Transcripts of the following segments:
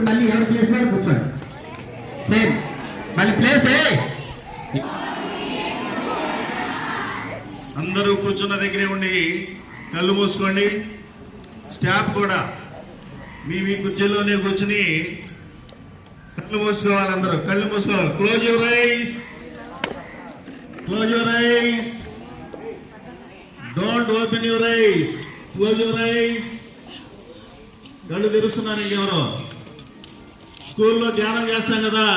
మళ్ళీ ఎవరి ప్లేస్ లో కూర్చోండి. సేమ్ మళ్ళీ ప్లేస్. అందరూ కూర్చున్న దగ్గరే ఉండి కళ్ళు మూసుకోండి. స్టాఫ్ కూడా మీ కుర్చీలోనే కూర్చుని కళ్ళు మూసుకోవాలి. అందరూ కళ్ళు మూసుకోవాలి. Close your eyes, close your eyes, don't open your eyes, close your eyes. కళ్ళు తెరుస్తున్నారు. ఇంకెవరో స్కూల్లో ధ్యానం చేస్తాం కదా,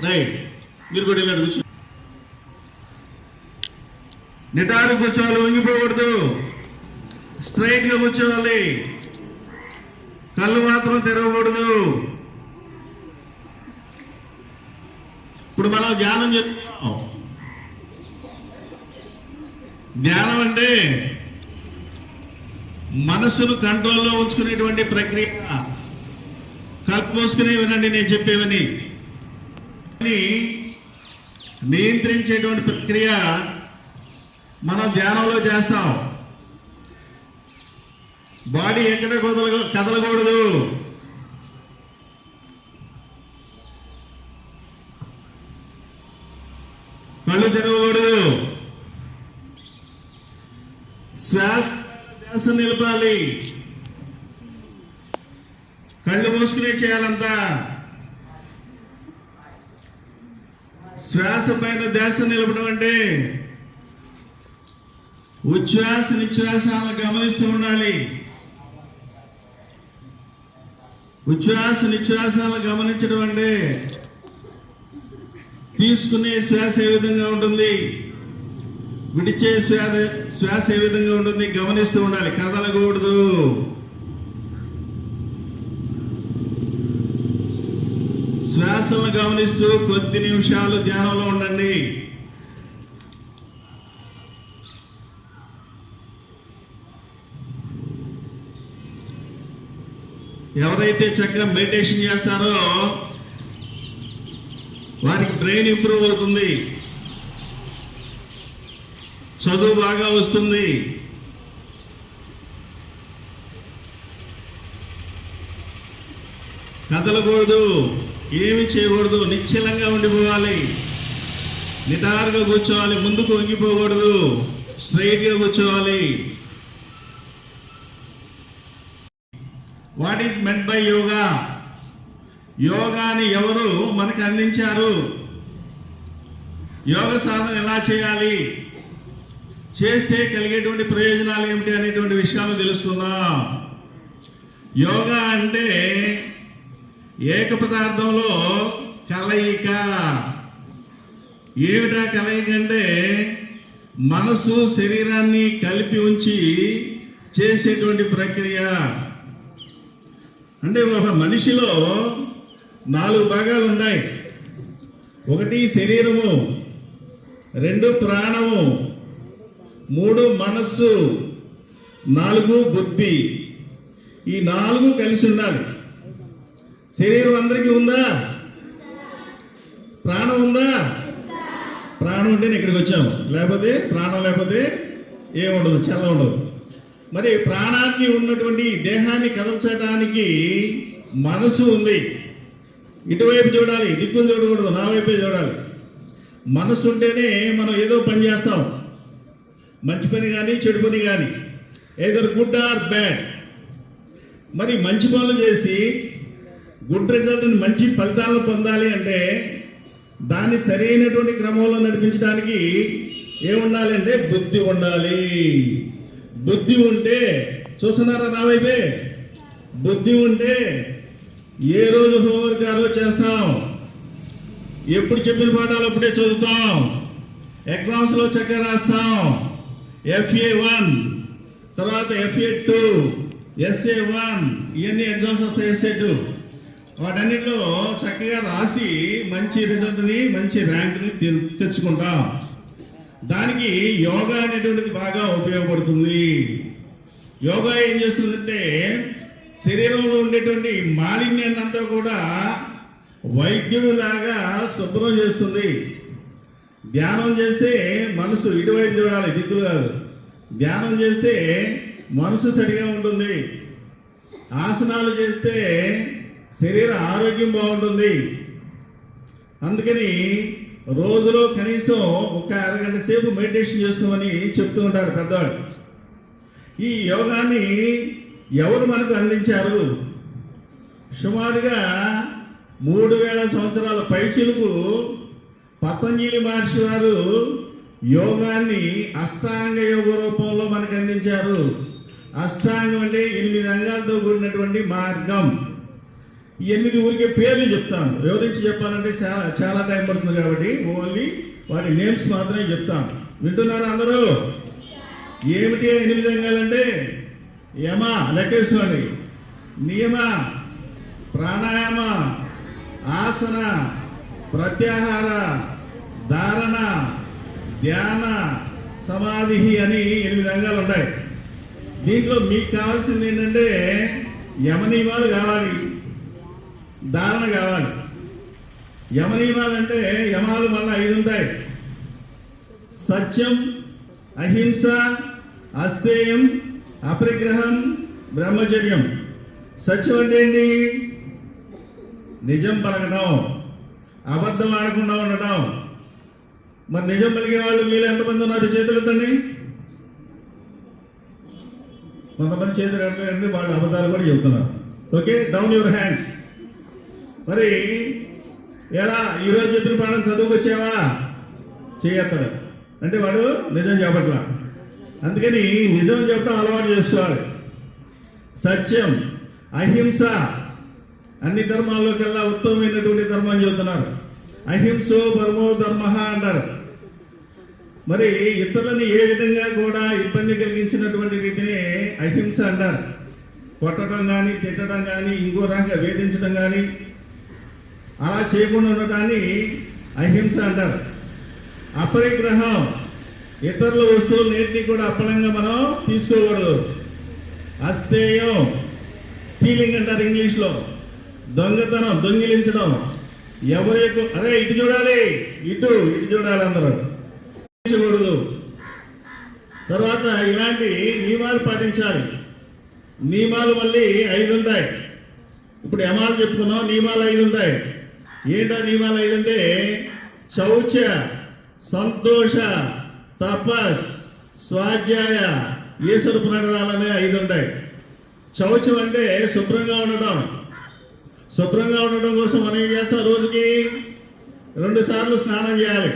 రైట్, మీరు కూడా వెళ్ళాడు. కూర్చో, నిటారు కూర్చోవాలి, వంగిపోకూడదు, స్ట్రైట్ గా కూర్చోవాలి, కళ్ళు మాత్రం తెరవకూడదు. ఇప్పుడు మనం ధ్యానం చేస్తున్నాం. ధ్యానం అంటే మనసును కంట్రోల్లో ఉంచుకునేటువంటి ప్రక్రియ. కళ్ళు మూసుకునే వినండి నేను చెప్పేవని. నియంత్రించేటువంటి ప్రక్రియ మనం ధ్యానంలో చేస్తాం. బాడీ ఎక్కడ కదలకూడదు. కళ్ళు తెరవకూడదు. శ్వాస నిలపాలి. కళ్ళు మూసుకునే చేయాలంతా. శ్వాస పైన ధ్యాస నిలపడం అంటే ఉచ్ఛ్వాస నిశ్వాసాలను గమనిస్తూ ఉండాలి. ఉచ్ఛ్వాస నిశ్వాసాలను గమనించడం అంటే తీసుకునే శ్వాస ఏ విధంగా ఉంటుంది, విడిచే శ్వాస ఏ విధంగా ఉంటుంది గమనిస్తూ ఉండాలి. కదలకూడదు. శ్వాసలను గమనిస్తూ కొద్ది నిమిషాలు ధ్యానంలో ఉండండి. ఎవరైతే చక్కగా మెడిటేషన్ చేస్తారో వారికి బ్రెయిన్ ఇంప్రూవ్ అవుతుంది, చదువు బాగా వస్తుంది. కదలకూడదు, ఏమి చేయకూడదు, నిశ్చలంగా ఉండిపోవాలి, నిటారుగా కూర్చోవాలి, ముందుకు వంగిపోకూడదు, స్ట్రైట్ గా కూర్చోవాలి. What is meant by yoga? యోగాని ఎవరు మనకు అందించారు? యోగ సాధన ఎలా చేయాలి, చేస్తే కలిగేటువంటి ప్రయోజనాలు ఏమిటి అనేటువంటి విషయాలు తెలుసుకుందాం. యోగా అంటే ఏక పదార్థంలో కలయిక. ఏమిటా కలయిక అంటే మనసు శరీరాన్ని కలిపి ఉంచి చేసేటువంటి ప్రక్రియ. అంటే ఒక మనిషిలో 4 భాగాలు ఉన్నాయి. 1 శరీరము, 2 ప్రాణము, 3 మనస్సు, 4 బుద్ధి. ఈ 4 కలిసి ఉండాలి. శరీరం అందరికీ ఉందా? ప్రాణం ఉందా? ప్రాణం ఉంటేనే ఇక్కడికి వచ్చాము, లేకపోతే ప్రాణం లేకపోతే ఏముండదు, చల్ల ఉండదు. మరి ప్రాణాన్ని ఉన్నటువంటి దేహాన్ని కదల్చడానికి మనసు ఉంది. ఇటువైపు చూడాలి, దిక్కులు చూడకూడదు, నా వైపే చూడాలి. మనసు ఉంటేనే మనం ఏదో పని చేస్తాం, మంచి పని కానీ చెడు పని కానీ, ఏదర్ గుడ్ ఆర్ బ్యాడ్. మరి మంచి పనులు చేసి గుడ్ రిజల్ట్ని, మంచి ఫలితాలను పొందాలి అంటే దాన్ని సరైనటువంటి క్రమంలో నడిపించడానికి ఏముండాలి అంటే బుద్ధి ఉండాలి. బుద్ధి ఉంటే, చూస్తున్నారా నా వైపే, బుద్ధి ఉంటే ఏ రోజు హోంవర్క్ ఆ రోజు చేస్తాం, ఎప్పుడు చెప్పిన పాఠాలు అప్పుడే చదువుతాం, ఎగ్జామ్స్లో చక్కగా రాస్తాం. FA1 తర్వాత FA2, SA1 ఇవన్నీ ఎగ్జామ్స్ వస్తాయి. SA2 వాటన్నిటిలో చక్కగా రాసి మంచి రిజల్ట్ని, మంచి ర్యాంక్ని తెచ్చుకుంటాం. దానికి యోగా అనేటువంటిది బాగా ఉపయోగపడుతుంది. యోగా ఏం చేస్తుందంటే శరీరంలో ఉండేటువంటి మాలిన్యాన్ని అంతా కూడా వైద్యుడు లాగా శుభ్రం చేస్తుంది. ధ్యానం చేస్తే మనసు ఇటువైపు చూడాలి, దిక్కులు కాదు. ధ్యానం చేస్తే మనసు సరిగా ఉంటుంది. ఆసనాలు చేస్తే శరీర ఆరోగ్యం బాగుంటుంది. అందుకని రోజులో కనీసం ఒక అరగంట సేపు మెడిటేషన్ చేసుకోమని చెప్తూ ఉంటారు పెద్దవాళ్ళు. ఈ యోగాన్ని ఎవరు మనకు అందించారు? సుమారుగా 3000 సంవత్సరాల పైచిలుకు పతంజలి మహర్షి వారు యోగాన్ని అష్టాంగ యోగ రూపంలో మనకు అందించారు. అష్టాంగం అంటే 8 అంగాలతో కూడినటువంటి మార్గం. ఈ 8 ఊరికే పేర్లు చెప్తాను, వివరించి చెప్పాలంటే చాలా టైం పడుతుంది కాబట్టి ఓన్లీ వాటి నేమ్స్ మాత్రమే చెప్తాను. వింటున్నారా అందరూ? ఏమిటి 8 అంగాలంటే? యమ, లెక్కేసుకోండి. నియమ, ప్రాణాయామ, ఆసన, ప్రత్యాహార, ధారణ, ధ్యాన, సమాధి అని 8 అంగాలు ఉంటాయి. దీంట్లో మీకు కావాల్సింది ఏంటంటే యమ నియమాలు కావాలి, ధారణ కావాలి. యమ నియమాలు అంటే యమాలు మళ్ళీ 5 ఉంటాయి. సత్యం, అహింస, అస్థేయం, అపరిగ్రహం, బ్రహ్మచర్యం. సత్యం అంటే ఏంటి? నిజం పలకడం, అబద్ధం ఆడకుండా ఉండటం. మరి నిజం పలికే వాళ్ళు మీలో ఎంతమంది ఉన్నారు? చేతులు ఎత్తండి. కొంతమంది చేతులు ఎత్తండి, వాళ్ళు అబద్ధాలు కూడా చెబుతున్నారు. Okay, down your hands. మరి ఎలా ఈరోజు చెప్పిన పాఠం చదువుకొచ్చావా? చేయత్తాడు అంటే వాడు నిజం చెప్పట్లా. అందుకని నిజం చెప్పడం అలవాటు చేసుకోవాలి. సత్యం, అహింస, అన్ని ధర్మాల్లోకెల్లా ఉత్తమమైనటువంటి ధర్మం చెబుతున్నారు. అహింసో పరమో ధర్మ అంటారు. మరి ఇతరులని ఏ విధంగా కూడా ఇబ్బంది కలిగించినటువంటి రీతిని అహింస అంటారు. కొట్టడం కానీ, తిట్టడం కానీ, ఇంకో రకంగా వేధించడం కానీ అలా చేయకుండా ఉండటాన్ని అహింస అంటారు. అపరిగ్రహం, ఇతరుల వస్తువులన్నింటినీ కూడా అప్పనంగా మనం తీసుకోకూడదు. అస్థేయం, స్టీలింగ్ అంటారు ఇంగ్లీష్లో. దొంగతనం, దొంగిలించడం. ఎవరి అరే ఇటు చూడాలి, ఇటు చూడాలి, అందరూ కూడదు. తర్వాత ఇలాంటి నియమాలు పాటించాలి. నియమాలు మళ్ళీ 5 ఉంటాయి. ఇప్పుడు యమాలు చెప్పుకున్నాం, నియమాలు 5 ఉంటాయి. ఏంటో నియమాలు 5 అంటే శౌచ, సంతోష, తపస్, స్వాధ్యాయ, ఈశ్వర పునరాలనే 5 ఉంటాయి. శౌచం అంటే శుభ్రంగా ఉండటం. శుభ్రంగా ఉండటం కోసం మనం ఏం చేస్తాం? రోజుకి 2 సార్లు స్నానం చేయాలి.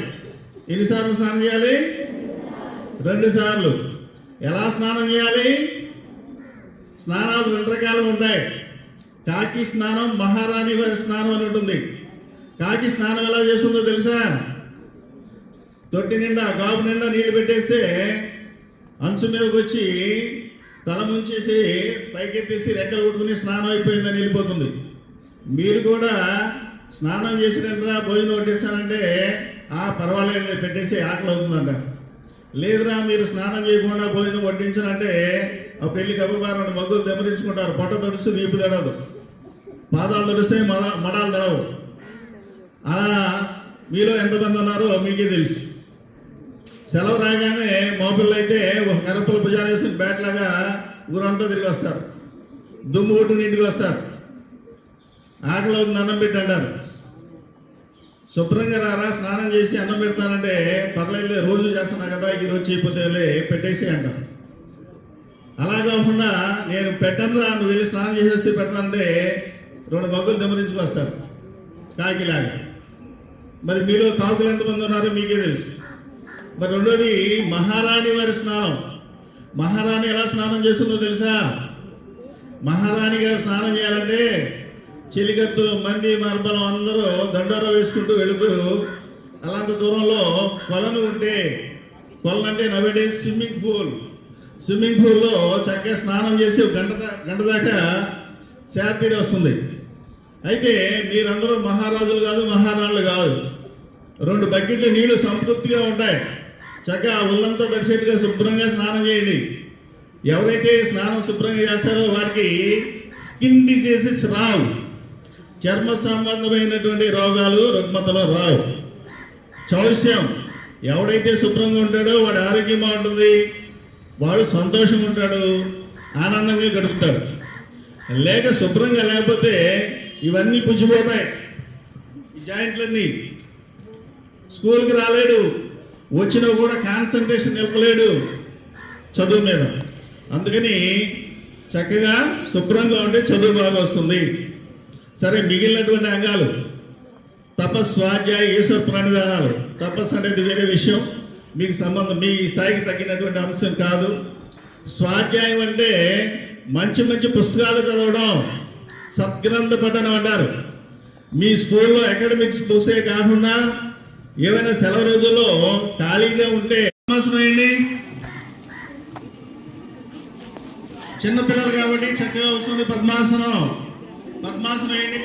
ఎన్నిసార్లు స్నానం చేయాలి? 2 సార్లు. ఎలా స్నానం చేయాలి? స్నానాలు 2 రకాలు ఉంటాయి. కాకి స్నానం, మహారాణి వారి స్నానం అని ఉంటుంది. కాకి స్నానం ఎలా చేస్తుందో తెలుసా? తొట్టి నిండా, గాబు నిండా నీళ్లు పెట్టేస్తే అంచు మీదకి వచ్చి తల ముంచేసి పైకెత్తేసి రెక్కలు కొట్టుకుని స్నానం అయిపోయిందని వెళ్ళిపోతుంది. మీరు కూడా స్నానం చేసినట్టుగా భోజనం వడ్డిస్తానంటే పర్వాలేదు పెట్టేసి ఆకలి అవుతుందంట. లేదురా మీరు స్నానం చేయకుండా భోజనం వడ్డించనంటే ఆ పెళ్లి కబుబారు మగ్గులు దెబ్బరించుకుంటారు. పొట్ట తడుస్తూ వీపు తడదు, పాదాలు తడిస్తే మడాలు తడవు. అలా మీలో ఎంతమంది ఉన్నారో మీకే తెలుసు. సెలవు రాగానే మోపిళ్ళు అయితే ఒక కరపల భుజాలు వేసిన బ్యాట్ లాగా ఊరంతా తిరిగి వస్తారు. దుమ్ము కొట్టుకుని ఇంటికి వస్తారు. ఆకలి అవుతుంది, అన్నం పెట్టి అంటారు. శుభ్రంగా రారా, స్నానం చేసి అన్నం పెడతానంటే పర్లేదు రోజు చేస్తున్నా కదా, ఈరోజు చేయకపోతే పెట్టేసి అంటారు. అలా కాకుండా నేను పెట్టను రా, నువ్వు వెళ్ళి స్నానం చేసేస్తే పెడతానంటే 2 మగ్గులు దెమ్మరించుకొస్తాడు కాకిలాగా. మరి మీలో కాకులు ఎంతమంది ఉన్నారో మీకే తెలుసు. మరి రెండోది మహారాణి వారి స్నానం. మహారాణి ఎలా స్నానం చేస్తుందో తెలుసా? మహారాణి గారు స్నానం చేయాలంటే చెలికత్తులు, మంది, మార్బలం అందరూ దండోర వేసుకుంటూ వెళుతూ అలాంటి దూరంలో కొలను ఉంటే, కొలనంటే నవేడే స్విమ్మింగ్ పూల్లో చక్కగా స్నానం చేసి గంట దాకా శాంతిని వస్తుంది. అయితే మీరందరూ మహారాజులు కాదు, మహారాణులు కాదు. 2 బకెట్లు నీళ్లు సంతృప్తిగా ఉంటాయి. చక్కగా ఒళ్ళంతా తడిసేట్టుగా శుభ్రంగా స్నానం చేయండి. ఎవరైతే స్నానం శుభ్రంగా చేస్తారో వారికి స్కిన్ డిసీజెస్ రావు. చర్మ సంబంధమైనటువంటి రోగాలు రుగ్మతలు రావు. చౌష్యం, ఎవడైతే శుభ్రంగా ఉంటాడో వాడి ఆరోగ్యం బాగుంటుంది, వాడు సంతోషంగా ఉంటాడు, ఆనందంగా గడుపుతాడు. లేక శుభ్రంగా లేకపోతే ఇవన్నీ పుచ్చిపోతాయి. ఈ జాయింట్లన్నీ. స్కూల్కి రాలేడు, వచ్చినా కూడా కాన్సన్ట్రేషన్ నిలపలేడు చదువు మీద. అందుకని చక్కగా శుభ్రంగా ఉంటే చదువు బాగా వస్తుంది. సరే, మిగిలినటువంటి అంగాలు తపస్సు, స్వాధ్యాయ, ఈశ్వర ప్రణిధానాలు. తపస్సు అనేది వేరే విషయం, మీకు సంబంధం, మీ స్థాయికి తగ్గినటువంటి అంశం కాదు. స్వాధ్యాయం అంటే మంచి మంచి పుస్తకాలు చదవడం, సద్గ్రంథ పఠనం అంటారు. మీ స్కూల్లో అకాడమిక్స్ చూసే కాకుండా ఏమైనా సెలవు రోజుల్లో ఖాళీగా ఉంటే పద్మాసనం వేయండి. చిన్నపిల్లలు కాబట్టి చక్కగా వస్తుంది పద్మాసనం. పద్మాసనం వేయండి.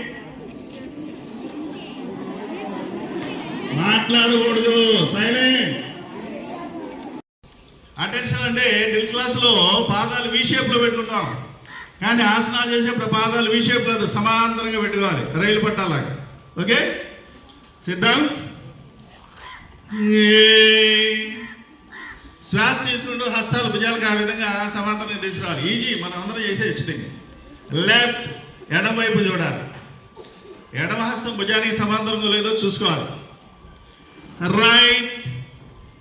మాట్లాడకూడదు, సైలెన్స్. అటెన్షన్ అంటే డ్రిల్ క్లాసులో పాదాలు వి షేప్లో పెట్టుకుంటాం, కానీ ఆసనాలు చేసేప్పుడు పాదాలు వి షేప్ కాదు, సమాంతరంగా పెట్టుకోవాలి, రైలు పట్టాలాగా. ఓకే, సిద్ధం. శ్వాస తీసుకుంటూ హస్తాలు భుజాలకు ఆ విధంగా సమాంతరంగా తీసుకురావాలి. ఈజీ, మనం అందరం చేసే ఇచ్చింది. లెఫ్ట్, ఎడమ వైపు చూడాలి. ఎడమ హస్తం భుజానికి సమాంతరంగా లేదో చూసుకోవాలి. రైట్,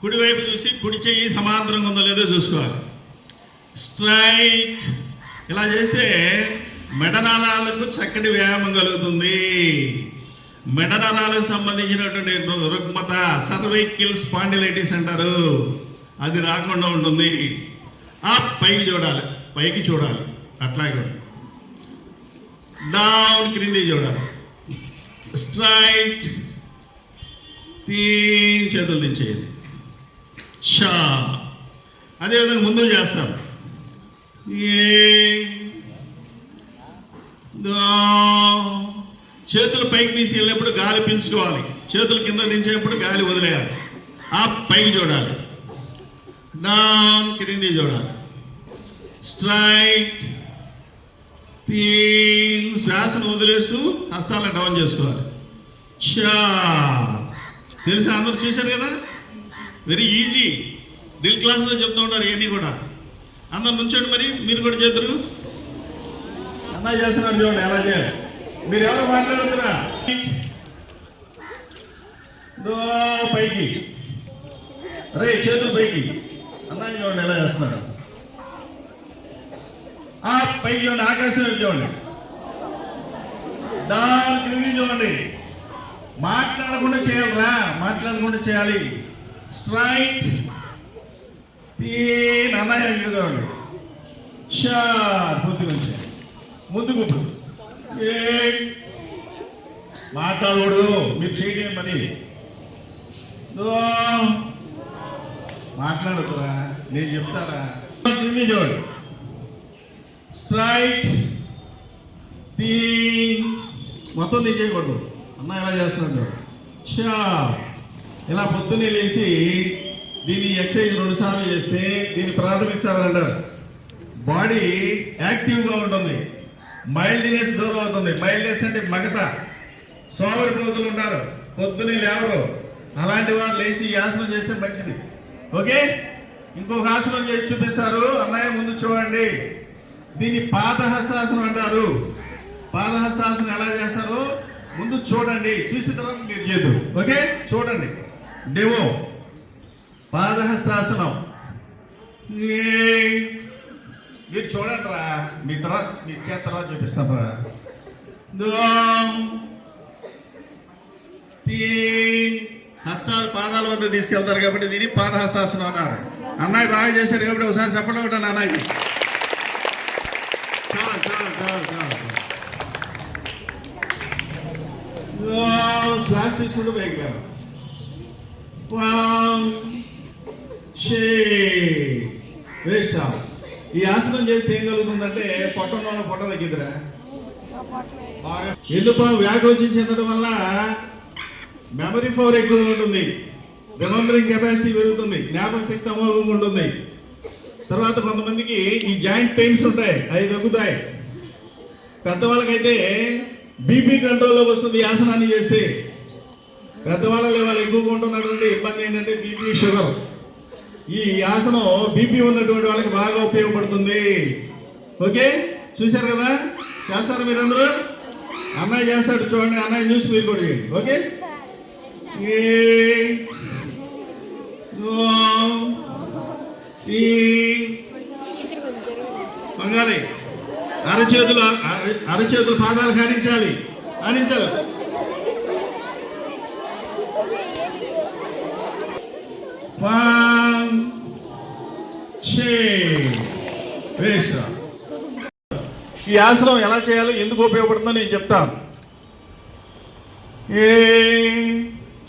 కుడివైపు చూసి కుడి చెయ్యి సమాంతరంగా ఉందో లేదో చూసుకోవాలి. స్ట్రైట్. ఇలా చేస్తే మెడనాళాలకు చక్కటి వ్యాయామం కలుగుతుంది. మెడనరాలకు సంబంధించినటువంటి రుగ్మత, సర్వైకల్ స్పాండిలైటిస్ అంటారు, అది రాకుండా ఉంటుంది. ఆ పైకి చూడాలి, పైకి చూడాలి, అట్లాగే డౌన్, క్రింది చూడాలి. స్ట్రైట్, తీన్, చేతులు దించేది. షా, అదేవిధంగా ముందు చేస్తాం. చేతులు పైకి తీసి వెళ్ళినప్పుడు గాలి పీల్చుకోవాలి, చేతులు కింద దించేటప్పుడు గాలి వదిలేయాలి. ఆ పైకి చూడాలి, డౌన్, క్రింది చూడాలి. స్ట్రైట్, తీన్, శ్వాసను వదిలేస్తూ హస్తాలను డౌన్ చేసుకోవాలి. షా, తెలుసా? అందరూ చూశారు కదా, వెరీ ఈజీ. డ్రిల్ క్లాసులో చెప్తూ ఉంటారు ఇవన్నీ కూడా. అందరు నుంచోండి, మరి మీరు కూడా చేద్దరు. అన్నా చేస్తున్నారు చూడండి ఎలా చేయాలి. మీరు ఎవరు మాట్లాడుతున్నా? పైకి, రే చేతులు పైకి. అన్నయ్య చూడండి ఎలా చేస్తున్నారు. ఆ పైకి చూడండి, ఆకాశం చూడండి. దాని క్రింది చూడండి. మాట్లాడకుండా చేయాలరా, మాట్లాడకుండా చేయాలి. స్ట్రైట్, తీన్, అన్నయ్య చూడండి. షార్, బుద్ధి నుంచి ముందుకు. మాట్లాడకూడదు, మీరు చేయడం పని. మాట్లాడుతురా, నేను చెప్తారా. చూడండి. స్ట్రైట్, తీన్, మొత్తం తీసేయకూడదు. అన్న ఎలా చేస్తున్నాడు. షా, ఇలా పొద్దున్నే లేచి దీన్ని ఎక్సర్సైజ్ 2 సార్లు చేస్తే దీన్ని ప్రాథమిక సాధన అంటారు. బాడీ యాక్టివ్గా ఉంటుంది, మైల్డ్నెస్ దూరం అవుతుంది. మైల్డ్నెస్ అంటే మగత. సోమరిపోతులు ఉంటారు, పొద్దునే లేవరు, అలాంటి వారు లేచి ఈ ఆసనం చేస్తే మంచిది. ఓకే, ఇంకొక ఆసనం చేసి చూపిస్తారు. అన్నయ్య ముందు చూడండి. దీన్ని పాదహస్తాసనం అంటారు. పాదహస్తాసనం ఎలా చేస్తారు ముందు చూడండి, చూసిన తర్వాత మీరు చేద్దాం. ఓకే, చూడండి. డెమో పాదహస్తాసనం. మీరు చూడండి రా, మీ తర్వాత మీ చేత తర్వాత చూపిస్తాం రా. హస్తాలు పాదాల వద్ద తీసుకెళ్తారు కాబట్టి దీన్ని పాదహస్తాసనం అన్నారు. అన్నయ్య బాగా చేశారు కాబట్టి ఒకసారి చెప్పడం ఉంటాను అన్నయ్య. చాలా చాలా చాలా చాలా శ్వాస తీసుకుంటూ పైకి. ఈ ఆసనం చేస్తే ఏం కలుగుతుందంటే పొట్ట తగ్గిద్దిరా. బాగా ఎల్లుపాము వ్యాకోచం చెందడం వల్ల మెమరీ పవర్ ఎక్కువగా ఉంటుంది, రిమెంబరింగ్ కెపాసిటీ పెరుగుతుంది, జ్ఞాపక శక్తి అమోఘంగా ఉంటుంది. తర్వాత కొంతమందికి ఈ జాయింట్ పెయిన్స్ ఉంటాయి, అవి తగ్గుతాయి. పెద్దవాళ్ళకైతే బీపీ కంట్రోల్లోకి వస్తుంది ఈ ఆసనాన్ని చేస్తే. పెద్దవాళ్ళలో వాళ్ళు ఎక్కువగా ఉంటున్నటువంటి ఇబ్బంది ఏంటంటే బీపీ, షుగర్. ఈ ఆసనం బీపీ ఉన్నటువంటి వాళ్ళకి బాగా ఉపయోగపడుతుంది. ఓకే, చూశారు కదా, చేస్తారు మీరందరూ. అన్నయ్య చేస్తాడు చూడండి, అన్నయ్య చూసి మీరు కూడా చేయండి. ఓకే, వంగాలి, అరచేతులు పాదాలు ఆనించాలి. ఈ ఆసనం ఎలా చేయాలో, ఎందుకు ఉపయోగపడుతుందో నేను చెప్తాను.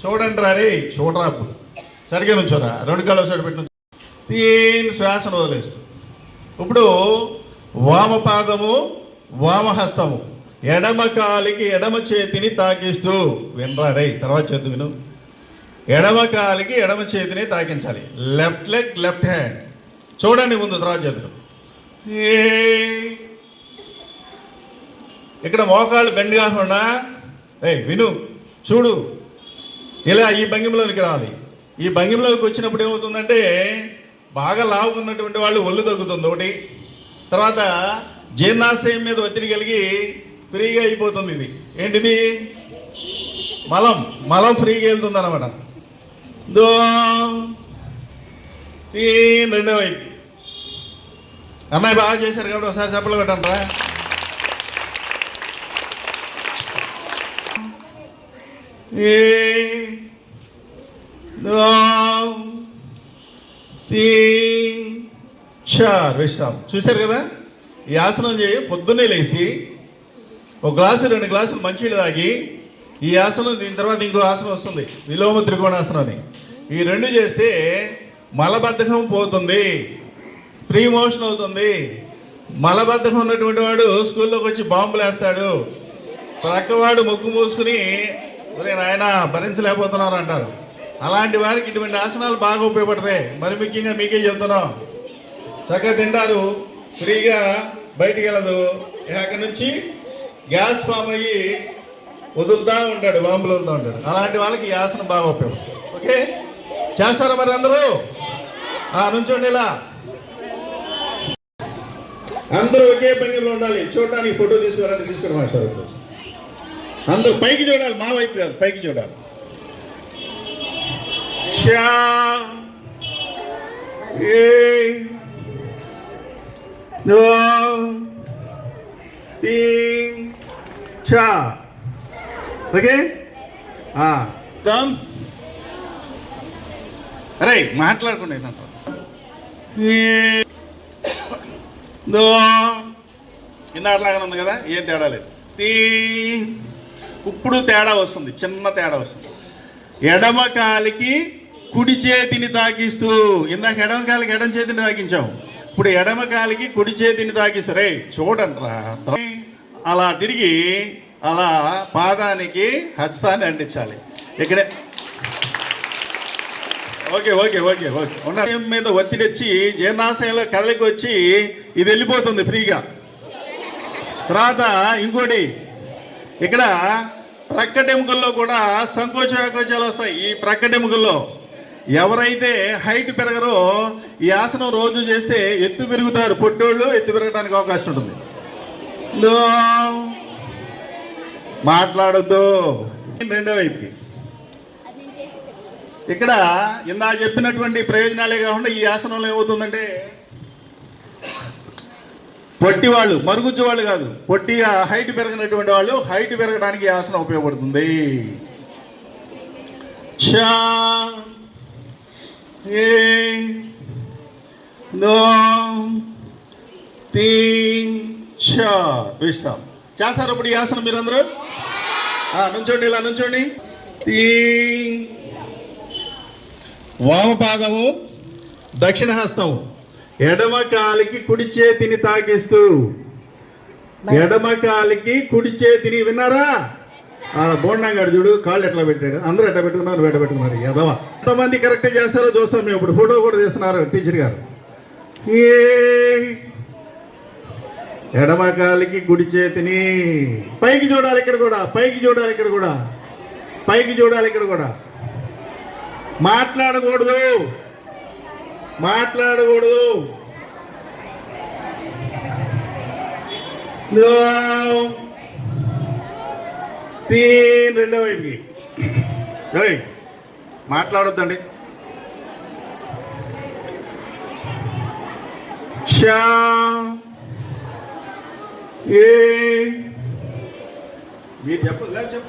చూడండి రే, చూడరా, సరిగ్గా నుంచోరా, 2 కాళ్ళు ఒకసారి పెట్టిన శ్వాసను వదిలేస్తూ. ఇప్పుడు వామపాదము, వామహస్తము, ఎడమ కాలికి ఎడమ చేతిని తాకిస్తూ, వినరా రే, తర్వాత చేతి విను. ఎడమ కాలికి ఎడమ చేతిని తాకించాలి. Left leg, left hand. చూడండి ముందు, తర్వాత చేతులు. ఇక్కడ మోకాళ్ళు బెండ్ కాకుండా, విను, చూడు, ఇలా ఈ భంగిమలోనికి రావాలి. ఈ భంగిమలోకి వచ్చినప్పుడు ఏమవుతుందంటే, బాగా లావుకున్నటువంటి వాళ్ళు ఒళ్ళు తగ్గుతుంది ఒకటి. తర్వాత జీర్ణాశయం మీద ఒత్తిడి కలిగి ఫ్రీగా అయిపోతుంది. ఇది ఏంటిది? మలం ఫ్రీగా వెళ్తుంది అనమాట. రెండో వైపు. అమ్మాయి బాగా చేశారు కాబట్టి ఒకసారి చెప్పలు పెట్టండి. విశ్రామం. చూశారు కదా? ఈ ఆసనం చేయి. పొద్దున్నే లేచి 1 గ్లాసు 2 గ్లాసులు మంచినీళ్ళు తాగి ఈ ఆసనం, దీని తర్వాత ఇంకో ఆసనం వస్తుంది, విలోమ త్రికోణాసనం అని. ఈ 2 చేస్తే మలబద్ధకం పోతుంది, ఫ్రీ మోషన్ అవుతుంది. మలబద్ధకం ఉన్నటువంటి వాడు స్కూల్లోకి వచ్చి బాంబులు వేస్తాడు, ప్రక్కవాడు ముగ్గు మూసుకుని ఒరే నాయన భరించలేకపోతున్నారు అంటారు. అలాంటి వారికి ఇటువంటి ఆసనాలు బాగా ఉపయోగపడతాయి. మరి ముఖ్యంగా మీకే చెబుతున్నాం, చక్కగా తింటారు, ఫ్రీగా బయటికి వెళ్ళదు, అక్కడి నుంచి గ్యాస్ ఫామ్ అయ్యి వదులుతూ ఉంటాడు, బాంబులు వదులుతూ ఉంటాడు. అలాంటి వాళ్ళకి ఈ ఆసనం బాగా ఉపయోగపడుతుంది. ఓకే, చేస్తారా మరి అందరూ? నుంచోండి, ఇలా అందరూ ఒకే భంగిలో ఉండాలి. చూడటానికి ఫోటో తీసుకోవాలంటే తీసుకుని మాస్టర్ అందరూ పైకి చూడాలి, మా వైపు కాదు, పైకి చూడాలి. ఓకే, అరే మాట్లాడుకుంటే ఇందాకలాగానే ఉంది కదా, ఏం తేడా లేదు. ఇప్పుడు తేడా వస్తుంది, చిన్న తేడా వస్తుంది. ఎడమ కాలికి కుడి చేతిని తాకిస్తూ, ఇందాక ఎడమ కాలికి ఎడమ చేతిని తాకించాం, ఇప్పుడు ఎడమ కాలికి కుడి చేతిని తాకిస్తూ. రే చూడండి రా, అలా తిరిగి అలా పాదానికి హస్తాన్ని అంటించాలి. ఇక్కడే ఓకే ఓకే ఓకే ఓకే. ఉన్న మీద ఒత్తిడి వచ్చి జీర్ణాశయంలో కదలికి వచ్చి ఇది వెళ్ళిపోతుంది ఫ్రీగా. తర్వాత ఇంకోటి, ఇక్కడ ప్రక్కటెముకల్లో కూడా సంకోచ వ్యాకోచాలు వస్తాయి. ఈ ప్రక్కటెముకల్లో ఎవరైతే హైట్ పెరగరో ఈ ఆసనం రోజు చేస్తే ఎత్తు పెరుగుతారు. పొట్టోళ్ళు ఎత్తు పెరగడానికి అవకాశం ఉంటుంది. మాట్లాడొద్దు. రెండో వైపుకి ఇక్కడ ఇందా చెప్పినటువంటి ప్రయోజనాలే కాకుండా ఈ ఆసనంలో ఏమవుతుందంటే, పొట్టి వాళ్ళు, మరుగుజ్జు వాళ్ళు కాదు, పొట్టిగా హైట్ పెరగనటువంటి వాళ్ళు హైట్ పెరగడానికి ఆసనం ఉపయోగపడుతుంది. విశ్రామం చేస్తారు. ఇప్పుడు ఈ ఆసనం మీరందరూ నుంచోండి, ఇలా నుంచోండి. వామపాదము, దక్షిణ హస్తము, ఎడమ కాలికి కుడి చేతిని తాకిస్తూ, ఎడమ కాలికి కుడి చేతిని, విన్నారా? బోండంగాడు చూడు కాళ్ళు ఎట్లా పెట్టాడు, అందరూ ఎట్లా పెట్టుకున్నారు, ఎట్లా పెట్టుకున్నారు. ఎదవా ఎంతమంది కరెక్ట్ చేస్తారో చూస్తాం మేము. ఇప్పుడు ఫోటో కూడా తీస్తున్నారు టీచర్ గారు. ఎడమ కాలికి కుడి చేతిని పైకి చూడాలి, ఇక్కడ కూడా పైకి చూడాలి, ఇక్కడ కూడా పైకి చూడాలి, ఇక్కడ కూడా మాట్లాడకూడదు, మాట్లాడకూడదు. తీన్ రెండో వైపుకి. ఏయ్, మాట్లాడొద్దండి. చా ఏ మీరు చెప్పలేదు చెప్పండి.